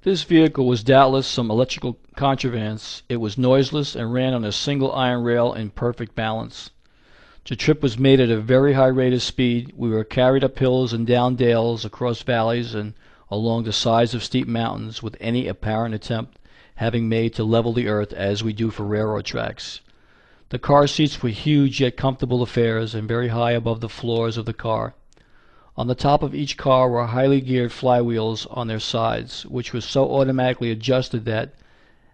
This vehicle was doubtless some electrical contrivance. It was noiseless and ran on a single iron rail in perfect balance. The trip was made at a very high rate of speed. We were carried up hills and down dales, across valleys, and along the sides of steep mountains, with any apparent attempt having made to level the earth as we do for railroad tracks. The car seats were huge yet comfortable affairs, and very high above the floors of the car. On the top of each car were highly geared flywheels on their sides, which were so automatically adjusted that,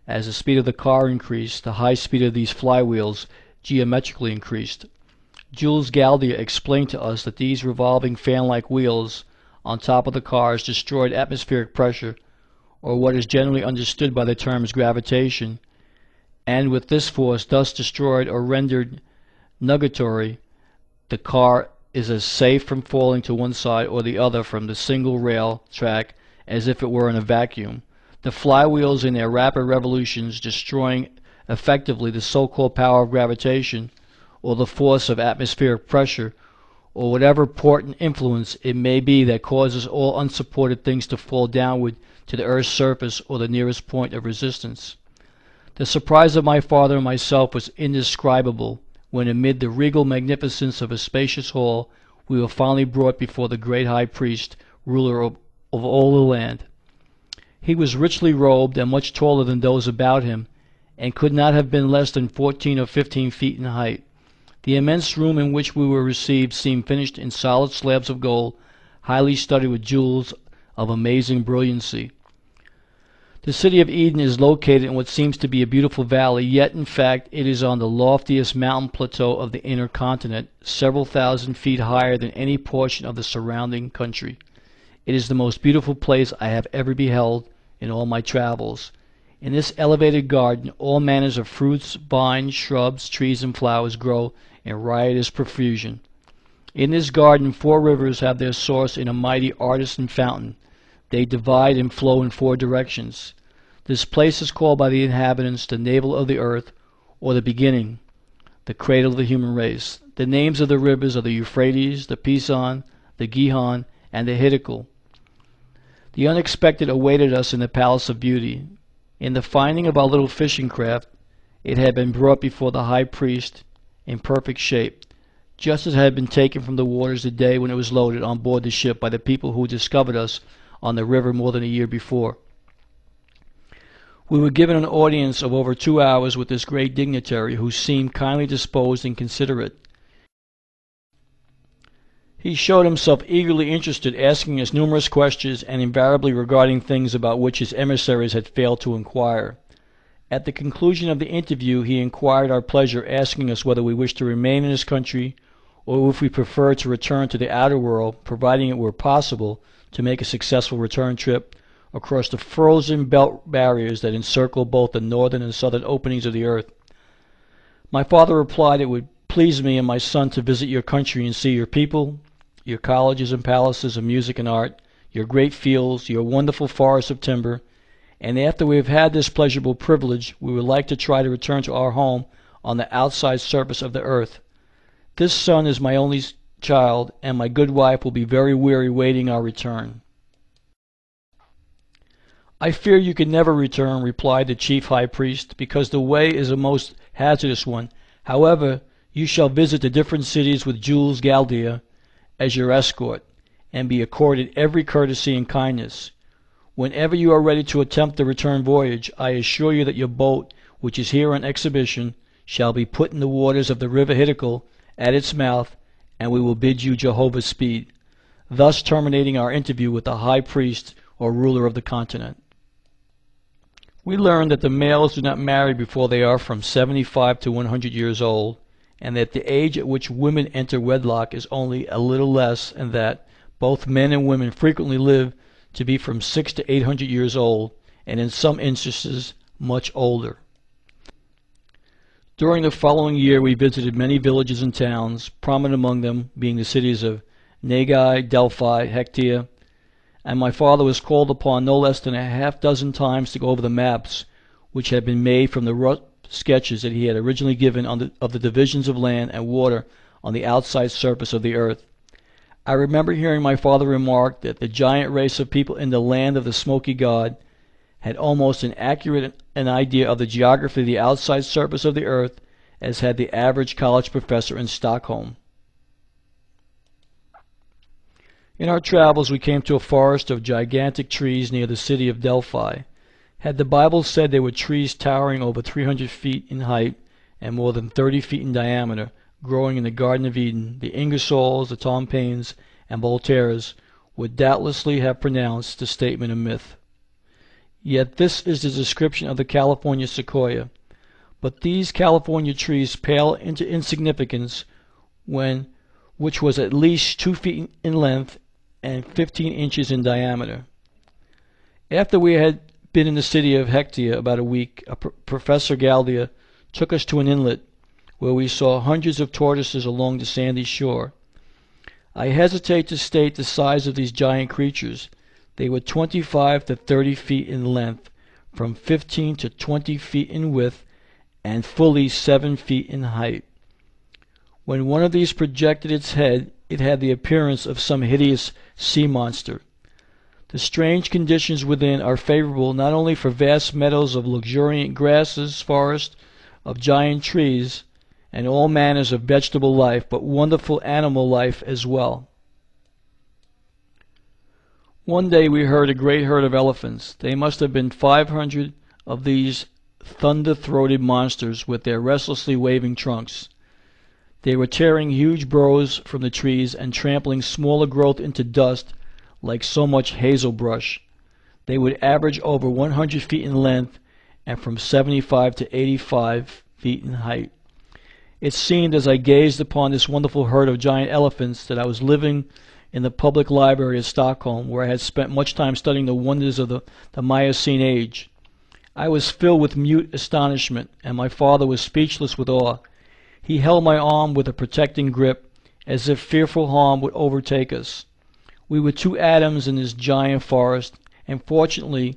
as the speed of the car increased, the high speed of these flywheels geometrically increased. Jules Galdia explained to us that these revolving fan-like wheels on top of the cars destroyed atmospheric pressure, or what is generally understood by the terms gravitation, and with this force thus destroyed or rendered nugatory, the car is as safe from falling to one side or the other from the single rail track as if it were in a vacuum. The flywheels in their rapid revolutions destroying effectively the so-called power of gravitation, or the force of atmospheric pressure, or whatever potent influence it may be that causes all unsupported things to fall downward to the earth's surface or the nearest point of resistance. The surprise of my father and myself was indescribable when, amid the regal magnificence of a spacious hall, we were finally brought before the great high priest, ruler of all the land. He was richly robed and much taller than those about him, and could not have been less than 14 or 15 feet in height. The immense room in which we were received seemed finished in solid slabs of gold, highly studded with jewels of amazing brilliancy. The city of Eden is located in what seems to be a beautiful valley, yet in fact it is on the loftiest mountain plateau of the inner continent, several thousand feet higher than any portion of the surrounding country. It is the most beautiful place I have ever beheld in all my travels. In this elevated garden all manners of fruits, vines, shrubs, trees, and flowers grow in riotous profusion. In this garden 4 rivers have their source in a mighty artesian fountain. They divide and flow in 4 directions. This place is called by the inhabitants the navel of the earth, or the beginning, the cradle of the human race. The names of the rivers are the Euphrates, the Pison, the Gihon, and the Hiddekel. The unexpected awaited us in the Palace of Beauty. In the finding of our little fishing craft, it had been brought before the high priest in perfect shape, just as it had been taken from the waters the day when it was loaded on board the ship by the people who discovered us on the river more than a year before. We were given an audience of over 2 hours with this great dignitary, who seemed kindly disposed and considerate. He showed himself eagerly interested, asking us numerous questions, and invariably regarding things about which his emissaries had failed to inquire. At the conclusion of the interview he inquired our pleasure, asking us whether we wished to remain in his country, or if we preferred to return to the outer world, providing it were possible to make a successful return trip across the frozen belt barriers that encircle both the northern and southern openings of the earth. My father replied it would please me and my son to visit your country and see your people, your colleges and palaces of music and art, your great fields, your wonderful forests of timber, and after we have had this pleasurable privilege, we would like to try to return to our home on the outside surface of the earth. This son is my only child, and my good wife will be very weary waiting our return. I fear you can never return, replied the chief high priest, because the way is a most hazardous one. However, you shall visit the different cities with Jules Galdia as your escort, and be accorded every courtesy and kindness. Whenever you are ready to attempt the return voyage, I assure you that your boat, which is here on exhibition, shall be put in the waters of the river Hiddekel at its mouth, and we will bid you Jehovah's speed, thus terminating our interview with the high priest or ruler of the continent. We learned that the males do not marry before they are from 75 to 100 years old, and that the age at which women enter wedlock is only a little less, and that both men and women frequently live to be from 600 to 800 years old, and in some instances much older. During the following year we visited many villages and towns, prominent among them being the cities of Nagai, Delphi, Hectia, and my father was called upon no less than a half-dozen times to go over the maps which had been made from the rough sketches that he had originally given of the divisions of land and water on the outside surface of the earth. I remember hearing my father remark that the giant race of people in the land of the Smoky God had almost as accurate an idea of the geography of the outside surface of the earth as had the average college professor in Stockholm. In our travels, we came to a forest of gigantic trees near the city of Delphi. Had the Bible said they were trees towering over 300 feet in height and more than 30 feet in diameter, growing in the Garden of Eden, the Ingersolls, the Tom Paines, and Voltaires would doubtlessly have pronounced the statement a myth. Yet this is the description of the California sequoia. But these California trees pale into insignificance which was at least 2 feet in length and 15 inches in diameter. After we had been in the city of Hectia about a week, Professor Galdia took us to an inlet where we saw hundreds of tortoises along the sandy shore. I hesitate to state the size of these giant creatures. They were 25 to 30 feet in length, from 15 to 20 feet in width, and fully 7 feet in height. When one of these projected its head, it had the appearance of some hideous sea monster. The strange conditions within are favorable not only for vast meadows of luxuriant grasses, forests of giant trees, and all manners of vegetable life, but wonderful animal life as well. One day we heard a great herd of elephants. They must have been 500 of these thunder-throated monsters with their restlessly waving trunks. They were tearing huge boughs from the trees and trampling smaller growth into dust like so much hazel brush. They would average over 100 feet in length and from 75 to 85 feet in height. It seemed as I gazed upon this wonderful herd of giant elephants that I was living in the public library of Stockholm, where I had spent much time studying the wonders of the Miocene age. I was filled with mute astonishment, and my father was speechless with awe. He held my arm with a protecting grip, as if fearful harm would overtake us. We were two atoms in this giant forest, and fortunately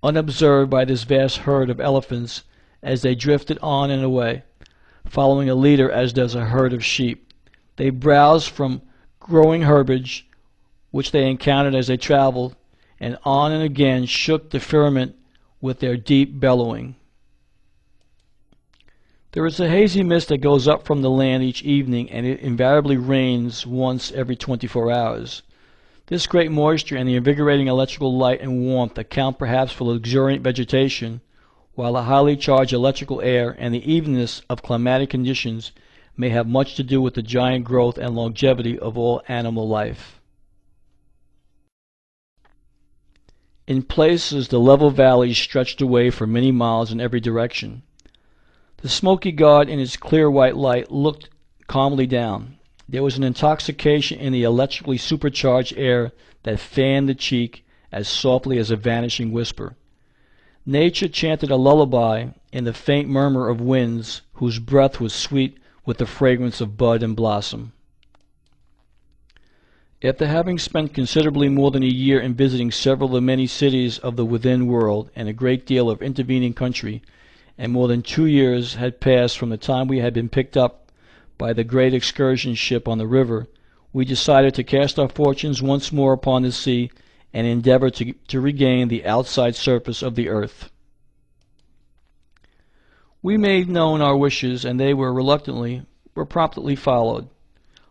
unobserved by this vast herd of elephants as they drifted on and away, following a leader as does a herd of sheep. They browsed from growing herbage, which they encountered as they traveled, and on and again shook the firmament with their deep bellowing. There is a hazy mist that goes up from the land each evening, and it invariably rains once every 24 hours. This great moisture and the invigorating electrical light and warmth account perhaps for luxuriant vegetation, while the highly charged electrical air and the evenness of climatic conditions may have much to do with the giant growth and longevity of all animal life. In places, the level valleys stretched away for many miles in every direction. The Smoky God in its clear white light looked calmly down. There was an intoxication in the electrically supercharged air that fanned the cheek as softly as a vanishing whisper. Nature chanted a lullaby in the faint murmur of winds whose breath was sweet with the fragrance of bud and blossom. After having spent considerably more than a year in visiting several of the many cities of the within world and a great deal of intervening country, and more than 2 years had passed from the time we had been picked up by the great excursion ship on the river, we decided to cast our fortunes once more upon the sea and endeavor to regain the outside surface of the earth. We made known our wishes, and they were promptly followed.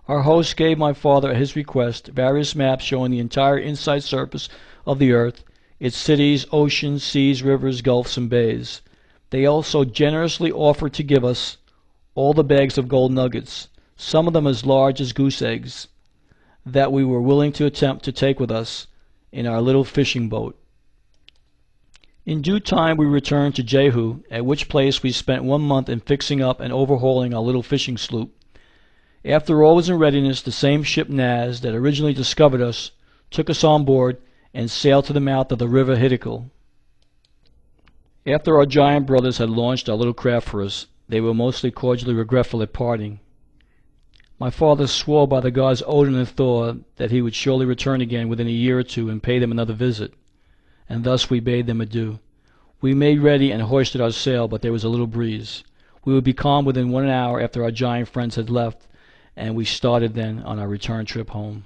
Our host gave my father, at his request, various maps showing the entire inside surface of the earth, its cities, oceans, seas, rivers, gulfs, and bays. They also generously offered to give us all the bags of gold nuggets, some of them as large as goose eggs, that we were willing to attempt to take with us in our little fishing boat. In due time we returned to Jehu, at which place we spent 1 month in fixing up and overhauling our little fishing sloop. After all was in readiness, the same ship Naz that originally discovered us took us on board and sailed to the mouth of the river Hiddekel. After our giant brothers had launched our little craft for us, they were mostly cordially regretful at parting. My father swore by the gods Odin and Thor that he would surely return again within a year or two and pay them another visit, and thus we bade them adieu. We made ready and hoisted our sail, but there was a little breeze. We would be calm within 1 hour after our giant friends had left, and we started then on our return trip home.